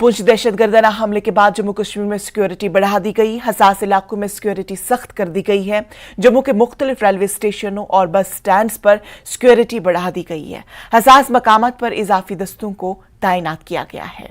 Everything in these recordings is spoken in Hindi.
पुंछ दहशतगर्दाना हमले के बाद जम्मू कश्मीर में सिक्योरिटी बढ़ा दी गई। हसास इलाकों में सिक्योरिटी सख्त कर दी गई है। जम्मू के मुख्तलिफ रेलवे स्टेशनों और बस स्टैंड्स पर सिक्योरिटी बढ़ा दी गई है। हसास मकामात पर इजाफी दस्तों को तैनात किया गया है।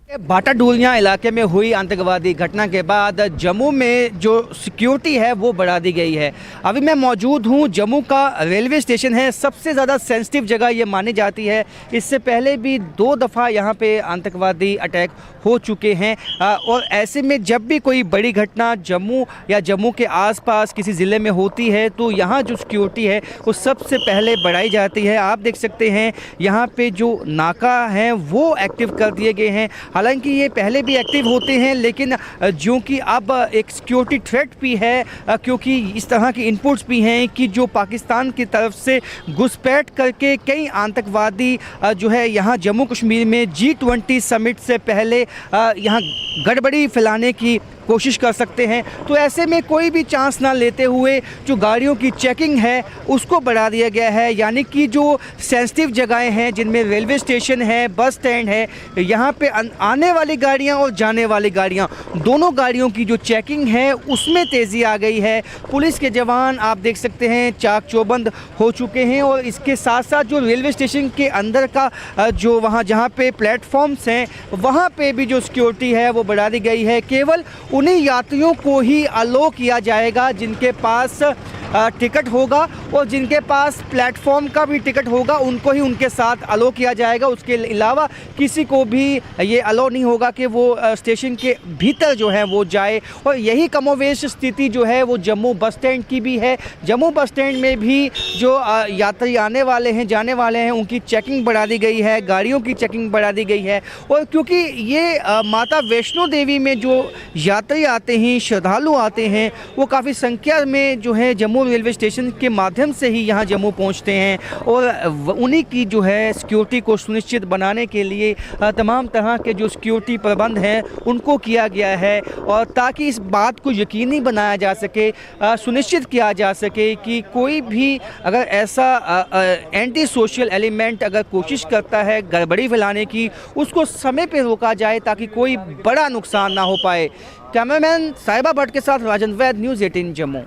बाटा डूलियां इलाके में हुई आतंकवादी घटना के बाद जम्मू में जो सिक्योरिटी है वो बढ़ा दी गई है। अभी मैं मौजूद हूँ, जम्मू का रेलवे स्टेशन है, सबसे ज़्यादा सेंसिटिव जगह ये मानी जाती है। इससे पहले भी 2 दफ़ा यहाँ पे आतंकवादी अटैक हो चुके हैं और ऐसे में जब भी कोई बड़ी घटना जम्मू या जम्मू के आसपास किसी ज़िले में होती है तो यहाँ जो सिक्योरिटी है वो सबसे पहले बढ़ाई जाती है। आप देख सकते हैं यहाँ पे जो नाका हैं वो एक्टिव कर दिए गए हैं। हालांकि ये पहले भी एक्टिव होते हैं, लेकिन जो कि अब एक सिक्योरिटी थ्रेट भी है, क्योंकि इस तरह की इनपुट्स भी हैं कि जो पाकिस्तान की तरफ से घुसपैठ करके कई आतंकवादी जो है यहाँ जम्मू कश्मीर में G20 समिट से पहले यहाँ गड़बड़ी फैलाने की कोशिश कर सकते हैं। तो ऐसे में कोई भी चांस ना लेते हुए जो गाड़ियों की चेकिंग है उसको बढ़ा दिया गया है। यानी कि जो सेंसिटिव जगहें हैं जिनमें रेलवे स्टेशन है, बस स्टैंड है, यहाँ पे आने वाली गाड़ियाँ और जाने वाली गाड़ियाँ, दोनों गाड़ियों की जो चेकिंग है उसमें तेज़ी आ गई है। पुलिस के जवान आप देख सकते हैं चाक चौबंद हो चुके हैं और इसके साथ साथ जो रेलवे स्टेशन के अंदर का जो वहाँ जहाँ पे प्लेटफॉर्म्स हैं वहाँ पे भी जो सिक्योरिटी है वो बढ़ा दी गई है। केवल उन्हीं यात्रियों को ही अलो किया जाएगा जिनके पास टिकट होगा और जिनके पास प्लेटफॉर्म का भी टिकट होगा उनको ही उनके साथ अलो किया जाएगा। उसके अलावा किसी को भी ये अलो नहीं होगा कि वो स्टेशन के भीतर जो है वो जाए। और यही कमोवेश स्थिति जो है वो जम्मू बस स्टैंड की भी है। जम्मू बस स्टैंड में भी जो यात्री आने वाले हैं, जाने वाले हैं, उनकी चेकिंग बढ़ा दी गई है, गाड़ियों की चेकिंग बढ़ा दी गई है। और क्योंकि ये माता वैष्णो देवी में जो यात्री आते हैं, श्रद्धालु आते हैं, वो काफ़ी संख्या में जो है जम्मू रेलवे स्टेशन के माध्यम से ही यहाँ जम्मू पहुँचते हैं और उन्हीं की जो है सिक्योरिटी को सुनिश्चित बनाने के लिए तमाम तरह के जो सिक्योरिटी प्रबंध हैं उनको किया गया है। और ताकि इस बात को यकीनी बनाया जा सके, सुनिश्चित किया जा सके कि कोई भी अगर ऐसा एंटी सोशल एलिमेंट अगर कोशिश करता है गड़बड़ी फैलाने की, उसको समय पर रोका जाए ताकि कोई बड़ा नुकसान ना हो पाए। कैमरामैन साहिबा भट्ट के साथ राजन वैद, न्यूज़ 18 जम्मू।